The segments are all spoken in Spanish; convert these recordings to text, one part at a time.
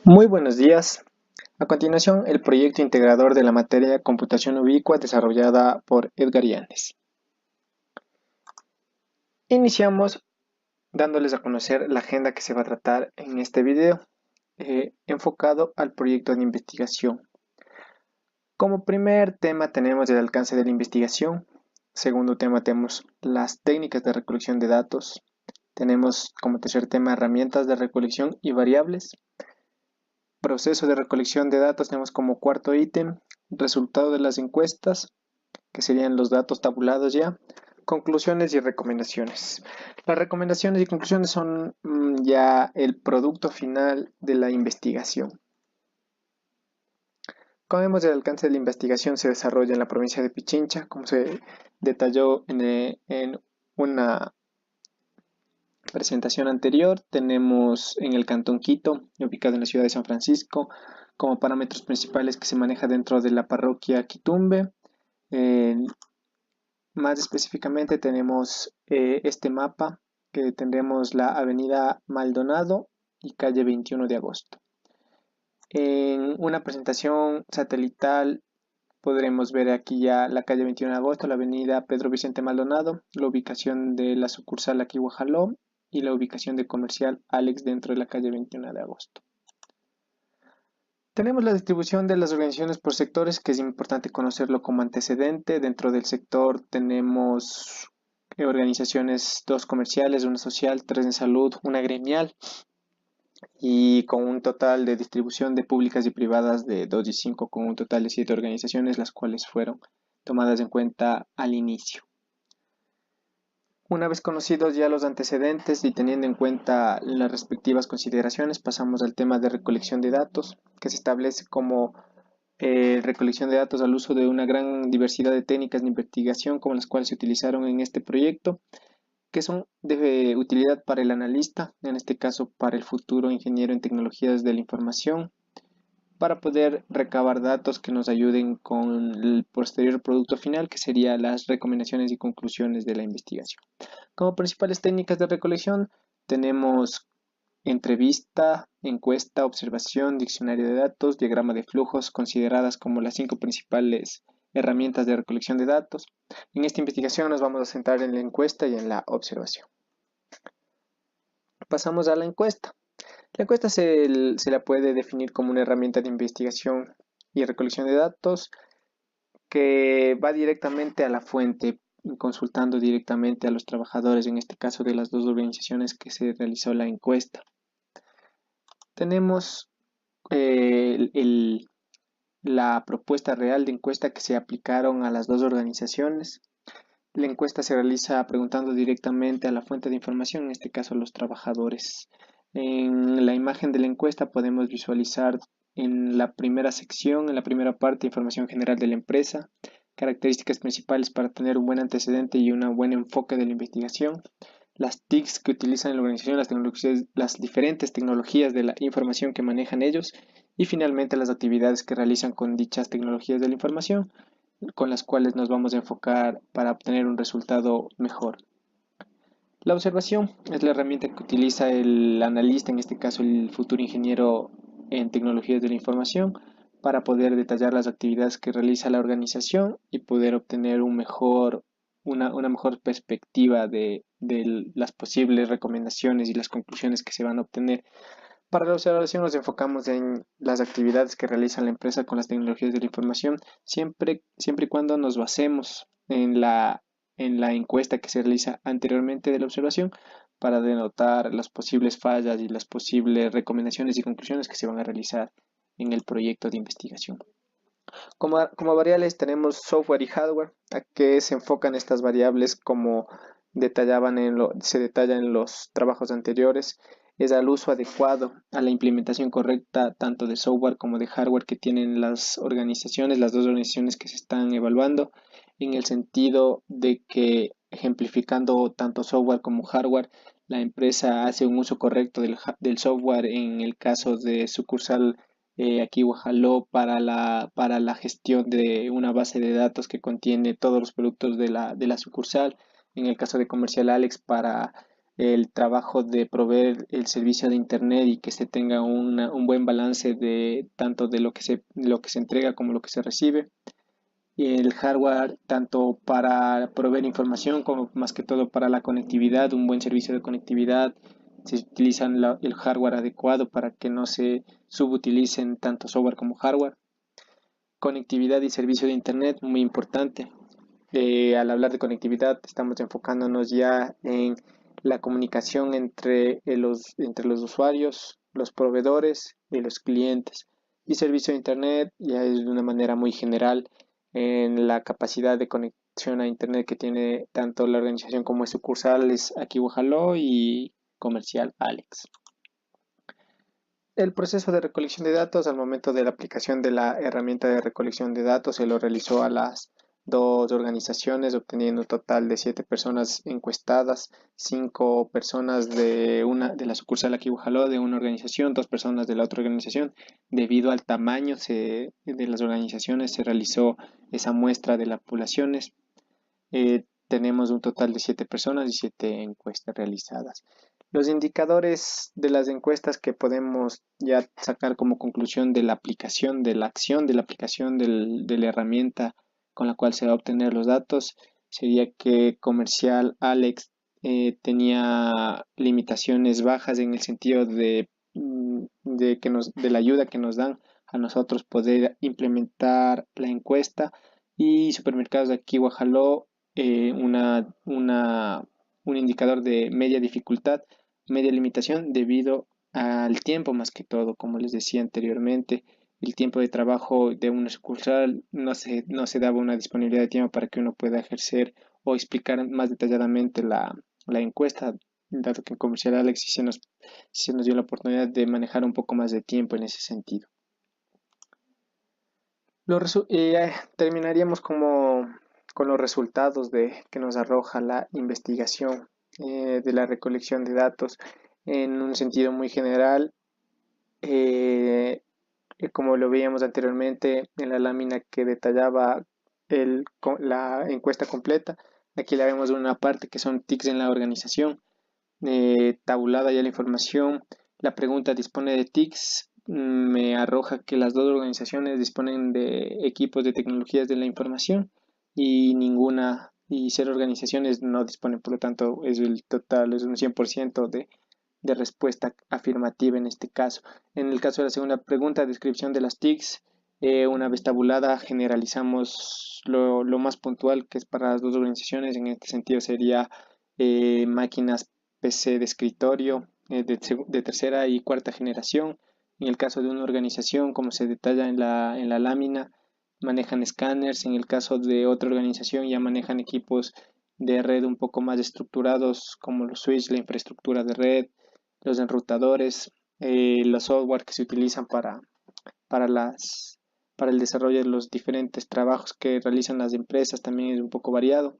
Muy buenos días. A continuación, el proyecto integrador de la materia Computación Ubicua desarrollada por Edgar Yáñez. Iniciamos dándoles a conocer la agenda que se va a tratar en este video, enfocado al proyecto de investigación. Como primer tema tenemos el alcance de la investigación. Segundo tema tenemos las técnicas de recolección de datos. Tenemos como tercer tema herramientas de recolección y variables. Proceso de recolección de datos tenemos como cuarto ítem, resultado de las encuestas, que serían los datos tabulados ya, conclusiones y recomendaciones. Las recomendaciones y conclusiones son ya el producto final de la investigación. Como vemos, el alcance de la investigación se desarrolla en la provincia de Pichincha, como se detalló en una presentación anterior. Tenemos en el Cantón Quito, ubicado en la ciudad de San Francisco, como parámetros principales que se maneja dentro de la parroquia Quitumbe. Eh, Más específicamente tenemos este mapa, que tendremos la avenida Maldonado y calle 21 de agosto. En una presentación satelital podremos ver aquí ya la calle 21 de agosto, la avenida Pedro Vicente Maldonado, la ubicación de la sucursal aquí Guajaló y la ubicación de comercial Alex dentro de la calle 21 de agosto. Tenemos la distribución de las organizaciones por sectores, que es importante conocerlo como antecedente. Dentro del sector tenemos organizaciones, dos comerciales, una social, tres en salud, una gremial, y con un total de distribución de públicas y privadas de 2 y 5, con un total de 7 organizaciones, las cuales fueron tomadas en cuenta al inicio. Una vez conocidos ya los antecedentes y teniendo en cuenta las respectivas consideraciones, pasamos al tema de recolección de datos, que se establece como recolección de datos al uso de una gran diversidad de técnicas de investigación como las cuales se utilizaron en este proyecto, que son de utilidad para el analista, en este caso para el futuro ingeniero en tecnologías de la información, para poder recabar datos que nos ayuden con el posterior producto final, que sería las recomendaciones y conclusiones de la investigación. Como principales técnicas de recolección tenemos entrevista, encuesta, observación, diccionario de datos, diagrama de flujos, consideradas como las 5 principales herramientas de recolección de datos. En esta investigación nos vamos a centrar en la encuesta y en la observación. Pasamos a la encuesta. La encuesta se la puede definir como una herramienta de investigación y recolección de datos que va directamente a la fuente, consultando directamente a los trabajadores, en este caso de las dos organizaciones que se realizó la encuesta. Tenemos la propuesta real de encuesta que se aplicaron a las dos organizaciones. La encuesta se realiza preguntando directamente a la fuente de información, en este caso a los trabajadores. En la imagen de la encuesta podemos visualizar en la primera sección, en la primera parte, información general de la empresa, características principales para tener un buen antecedente y un buen enfoque de la investigación, las TICs que utilizan en la organización, las diferentes tecnologías de la información que manejan ellos y finalmente las actividades que realizan con dichas tecnologías de la información, con las cuales nos vamos a enfocar para obtener un resultado mejor. La observación es la herramienta que utiliza el analista, en este caso el futuro ingeniero en tecnologías de la información, para poder detallar las actividades que realiza la organización y poder obtener una mejor perspectiva de las posibles recomendaciones y las conclusiones que se van a obtener. Para la observación nos enfocamos en las actividades que realiza la empresa con las tecnologías de la información, siempre y cuando nos basemos en la encuesta que se realiza anteriormente de la observación para denotar las posibles fallas y las posibles recomendaciones y conclusiones que se van a realizar en el proyecto de investigación. Como variables tenemos software y hardware, a que se enfocan estas variables como se detalla en los trabajos anteriores, es al uso adecuado, a la implementación correcta tanto de software como de hardware que tienen las organizaciones, las dos organizaciones que se están evaluando, en el sentido de que ejemplificando tanto software como hardware, la empresa hace un uso correcto del software en el caso de sucursal aquí Wajaló para la gestión de una base de datos que contiene todos los productos de la sucursal. En el caso de Comercial Alex para el trabajo de proveer el servicio de Internet y que se tenga un buen balance de tanto de lo que se entrega como lo que se recibe. Y el hardware tanto para proveer información como más que todo para la conectividad, un buen servicio de conectividad. Se utiliza el hardware adecuado para que no se subutilicen tanto software como hardware. Conectividad y servicio de Internet, muy importante. Al hablar de conectividad, estamos enfocándonos ya en la comunicación entre los usuarios, los proveedores y los clientes. Y servicio de Internet ya es de una manera muy general en la capacidad de conexión a Internet que tiene tanto la organización como sucursales aquí Guajaló y comercial Alex. El proceso de recolección de datos al momento de la aplicación de la herramienta de recolección de datos se lo realizó a las dos organizaciones, obteniendo un total de 7 personas encuestadas, 5 personas de la sucursal aquí Bujaló de una organización, 2 personas de la otra organización. Debido al tamaño de las organizaciones se realizó esa muestra de las poblaciones. Tenemos un total de 7 personas y 7 encuestas realizadas. Los indicadores de las encuestas que podemos ya sacar como conclusión de la aplicación, de la acción de la aplicación de la herramienta con la cual se va a obtener los datos, sería que Comercial Alex tenía limitaciones bajas en el sentido de la ayuda que nos dan a nosotros poder implementar la encuesta, y Supermercados de aquí Guajaló un indicador de media dificultad, media limitación debido al tiempo más que todo, como les decía anteriormente. El tiempo de trabajo de una sucursal no se daba una disponibilidad de tiempo para que uno pueda ejercer o explicar más detalladamente la encuesta, dado que en Comercial Alex sí se nos dio la oportunidad de manejar un poco más de tiempo en ese sentido. Terminaríamos con los resultados que nos arroja la investigación de la recolección de datos en un sentido muy general. eh, Como lo veíamos anteriormente en la lámina que detallaba la encuesta completa, aquí la vemos una parte que son tics en la organización, tabulada ya la información. La pregunta dispone de TICs, me arroja que las dos organizaciones disponen de equipos de tecnologías de la información y 0 organizaciones no disponen, por lo tanto es el total, es un 100% de respuesta afirmativa en este caso. En el caso de la segunda pregunta, descripción de las TICs, una vez tabulada generalizamos lo más puntual que es para las dos organizaciones, en este sentido sería máquinas PC de escritorio de tercera y cuarta generación. En el caso de una organización, como se detalla en la lámina, manejan escáneres. En el caso de otra organización ya manejan equipos de red un poco más estructurados como los switches, la infraestructura de red, los enrutadores, los software que se utilizan para, las, para el desarrollo de los diferentes trabajos que realizan las empresas también es un poco variado.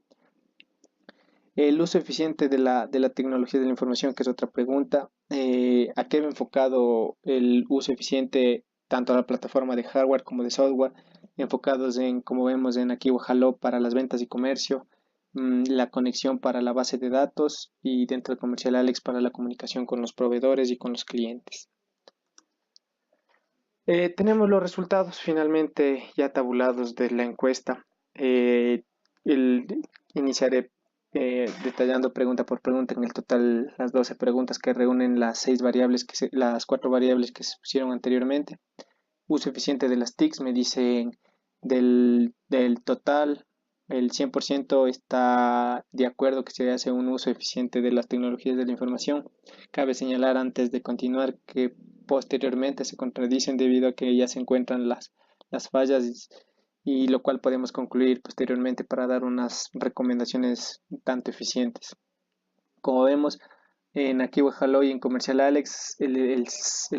El uso eficiente de la tecnología de la información, que es otra pregunta. ¿A qué va enfocado el uso eficiente tanto a la plataforma de hardware como de software? Enfocados en, como vemos en aquí, Hello para las ventas y comercio, la conexión para la base de datos y dentro del Comercial Alex para la comunicación con los proveedores y con los clientes. Tenemos los resultados finalmente ya tabulados de la encuesta. Iniciaré detallando pregunta por pregunta. En el total, las 12 preguntas que reúnen las 4 variables que se pusieron anteriormente. Uso eficiente de las TICs, me dicen del total, el 100% está de acuerdo que se hace un uso eficiente de las tecnologías de la información. Cabe señalar antes de continuar que posteriormente se contradicen debido a que ya se encuentran las fallas, y lo cual podemos concluir posteriormente para dar unas recomendaciones tanto eficientes. Como vemos, en aquí Hello y en Comercial Alex, el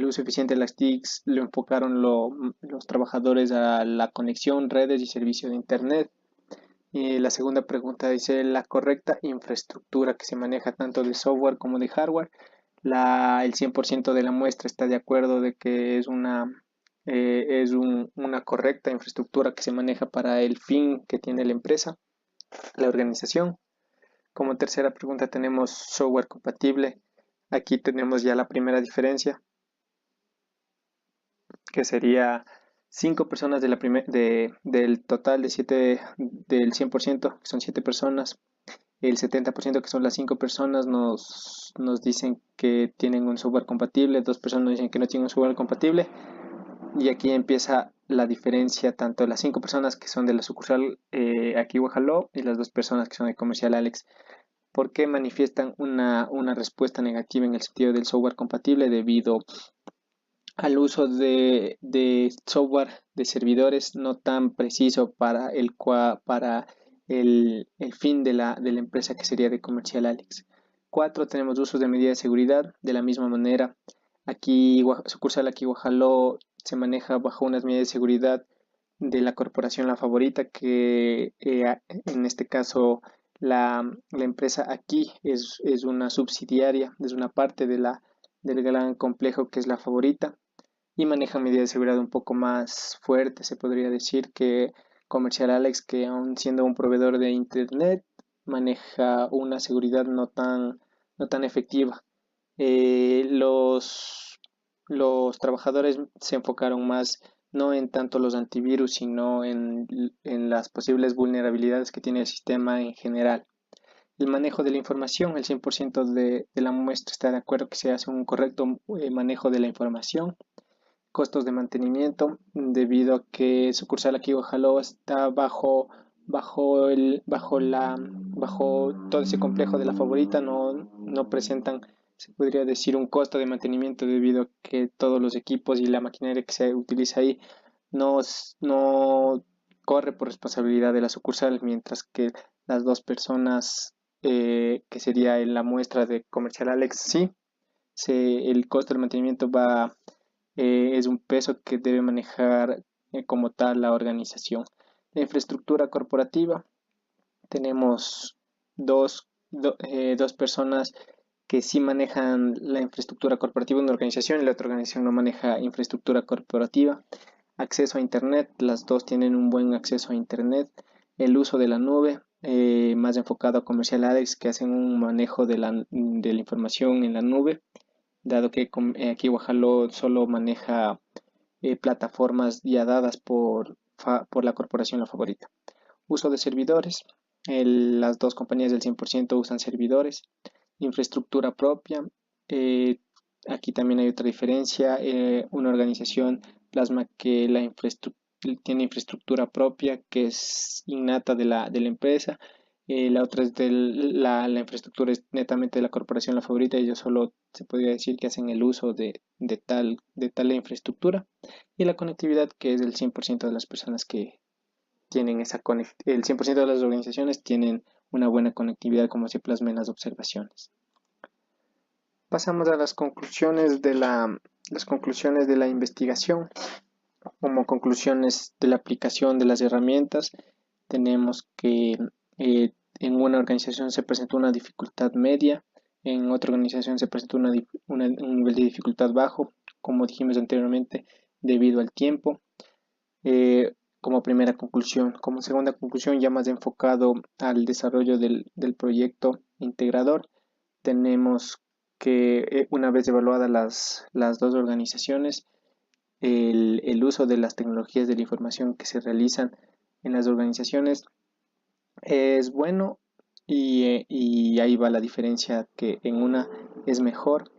uso eficiente de las TICs lo enfocaron los trabajadores a la conexión, redes y servicio de Internet. Y la segunda pregunta dice la correcta infraestructura que se maneja tanto de software como de hardware. El 100% de la muestra está de acuerdo de que es una correcta infraestructura que se maneja para el fin que tiene la empresa, la organización. Como tercera pregunta tenemos software compatible. Aquí tenemos ya la primera diferencia, que sería 5 personas del total de 7, del 100%, que son 7 personas. El 70%, que son las 5 personas, nos dicen que tienen un software compatible, 2 personas nos dicen que no tienen un software compatible. Y aquí empieza la diferencia, tanto de las 5 personas que son de la sucursal aquí Guajaló y las 2 personas que son de Comercial Alex. ¿Por qué manifiestan una respuesta negativa en el sentido del software compatible? Debido al uso de software de servidores no tan preciso para el fin de la empresa, que sería de Comercial Alex. 4. Tenemos usos de medidas de seguridad. De la misma manera, aquí sucursal aquí Guajaló se maneja bajo unas medidas de seguridad de la corporación La Favorita, que en este caso la empresa aquí es una subsidiaria, es una parte del gran complejo que es La Favorita, y maneja medidas de seguridad un poco más fuertes. Se podría decir que Comercial Alex, que aún siendo un proveedor de internet, maneja una seguridad no tan efectiva. Los trabajadores se enfocaron más no en tanto los antivirus, sino en las posibles vulnerabilidades que tiene el sistema en general. El manejo de la información, el 100% de la muestra está de acuerdo que se hace un correcto manejo de la información. Costos de mantenimiento, debido a que sucursal aquí Ojalá está bajo todo ese complejo de La Favorita, no presentan, se podría decir, un costo de mantenimiento, debido a que todos los equipos y la maquinaria que se utiliza ahí no, no corre por responsabilidad de la sucursal, mientras que las 2 personas que sería en la muestra de Comercial Alex, sí, el costo del mantenimiento es un peso que debe manejar como tal la organización. La infraestructura corporativa, tenemos dos personas que sí manejan la infraestructura corporativa de una organización, y la otra organización no maneja infraestructura corporativa. Acceso a Internet, las dos tienen un buen acceso a Internet. El uso de la nube, más enfocado a Comercial Alex, que hacen un manejo de la información en la nube, dado que aquí Guajaló solo maneja plataformas ya dadas por la corporación La Favorita. Uso de servidores, las dos compañías del 100% usan servidores. Infraestructura propia, eh, aquí también hay otra diferencia. Una organización plasma que tiene infraestructura propia, que es innata de la empresa. La otra es la infraestructura es netamente de la corporación La Favorita. Ellos solo se podría decir que hacen el uso de tal infraestructura. Y la conectividad, que es del 100% de las personas que tienen el 100% de las organizaciones tienen una buena conectividad, como se plasma en las observaciones. Pasamos a las conclusiones de la investigación. Como conclusiones de la aplicación de las herramientas, tenemos que en una organización se presentó una dificultad media, en otra organización se presentó un nivel de dificultad bajo, como dijimos anteriormente, debido al tiempo. Como primera conclusión. Como segunda conclusión, ya más enfocado al desarrollo del proyecto integrador, tenemos que una vez evaluadas las dos organizaciones, el uso de las tecnologías de la información que se realizan en las organizaciones es bueno, y ahí va la diferencia, que en una es mejor,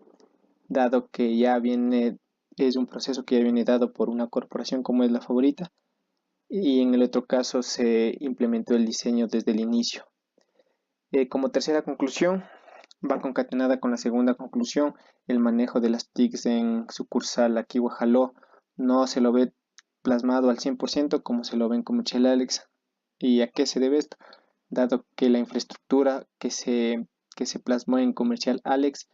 dado que es un proceso que ya viene dado por una corporación como es La Favorita, y en el otro caso se implementó el diseño desde el inicio. Como tercera conclusión, va concatenada con la segunda conclusión, el manejo de las TICs en sucursal aquí Guajaló no se lo ve plasmado al 100% como se lo ve en Comercial Alex. ¿Y a qué se debe esto? Dado que la infraestructura que se plasmó en Comercial Alex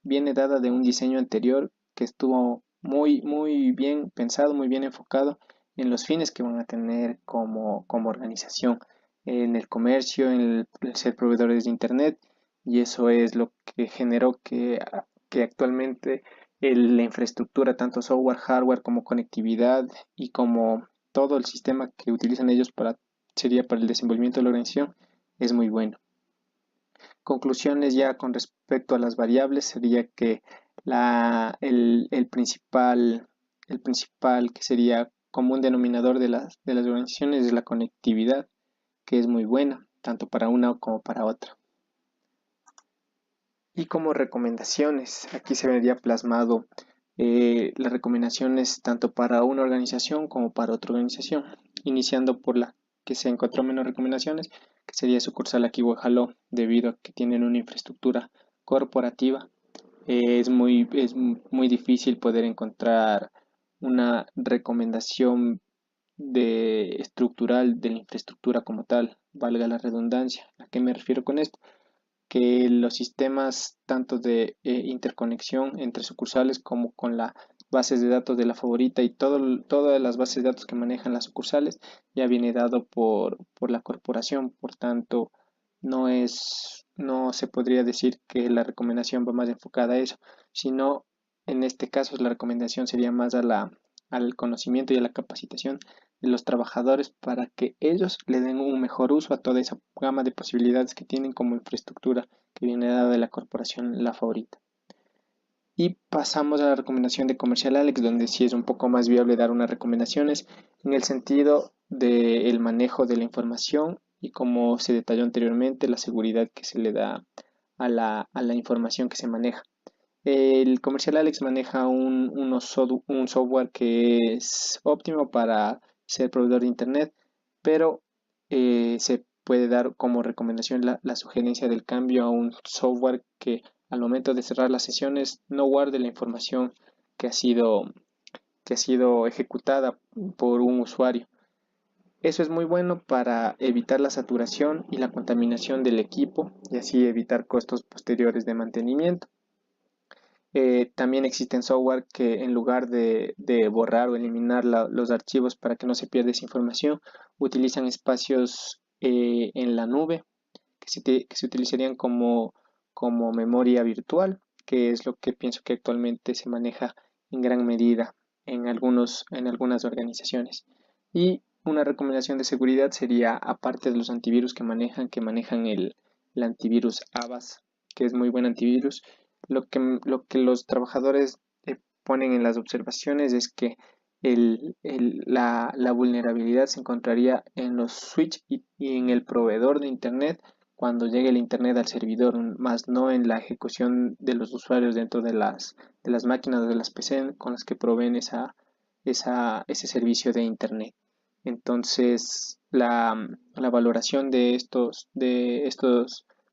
viene dada de un diseño anterior que estuvo muy bien pensado, muy bien enfocado en los fines que van a tener como organización, en el comercio, en el ser proveedores de Internet, y eso es lo que generó que actualmente la infraestructura, tanto software, hardware como conectividad y como todo el sistema que utilizan ellos sería para el desenvolvimiento de la organización, es muy bueno. Conclusiones ya con respecto a las variables sería que el principal que sería común denominador de las organizaciones es la conectividad, que es muy buena, tanto para una como para otra. Y como recomendaciones, aquí se vería plasmado las recomendaciones tanto para una organización como para otra organización, iniciando por la que se encontró menos recomendaciones, que sería sucursal aquí Guajaló, debido a que tienen una infraestructura corporativa. Es muy difícil poder encontrar una recomendación estructural de la infraestructura como tal, valga la redundancia. ¿A qué me refiero con esto? Que los sistemas tanto de interconexión entre sucursales como con las bases de datos de la favorita y todas las bases de datos que manejan las sucursales ya viene dado por la corporación, por tanto no se podría decir que la recomendación va más enfocada a eso, sino en este caso la recomendación sería más al conocimiento y a la capacitación de los trabajadores para que ellos le den un mejor uso a toda esa gama de posibilidades que tienen como infraestructura que viene dada de la corporación La Favorita. Y pasamos a la recomendación de Comercial Alex, donde sí es un poco más viable dar unas recomendaciones en el sentido del manejo de la información y como se detalló anteriormente, la seguridad que se le da a la información que se maneja. El Comercial Alex maneja un software que es óptimo para ser proveedor de Internet, pero se puede dar como recomendación la sugerencia del cambio a un software que al momento de cerrar las sesiones no guarde la información que que ha sido ejecutada por un usuario. Eso es muy bueno para evitar la saturación y la contaminación del equipo y así evitar costos posteriores de mantenimiento. También existen software que en lugar de borrar o eliminar los archivos para que no se pierda esa información, utilizan espacios en la nube que se utilizarían como memoria virtual, que es lo que pienso que actualmente se maneja en gran medida en algunas organizaciones. Y una recomendación de seguridad sería, aparte de los antivirus que manejan el antivirus Avast, que es muy buen antivirus, lo que los trabajadores ponen en las observaciones es que la vulnerabilidad se encontraría en los switch y en el proveedor de Internet cuando llegue el Internet al servidor, más no en la ejecución de los usuarios dentro de las máquinas o de las PC con las que proveen ese servicio de Internet. Entonces, la valoración de estos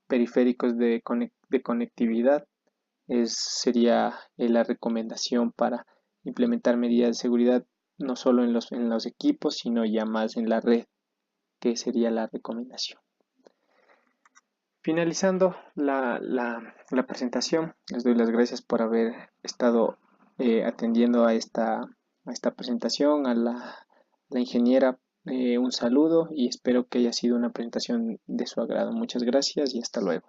periféricos de conectividad sería la recomendación para implementar medidas de seguridad no solo en los equipos, sino ya más en la red, que sería la recomendación. Finalizando la presentación, les doy las gracias por haber estado atendiendo a esta presentación, la ingeniera un saludo y espero que haya sido una presentación de su agrado. Muchas gracias y hasta luego.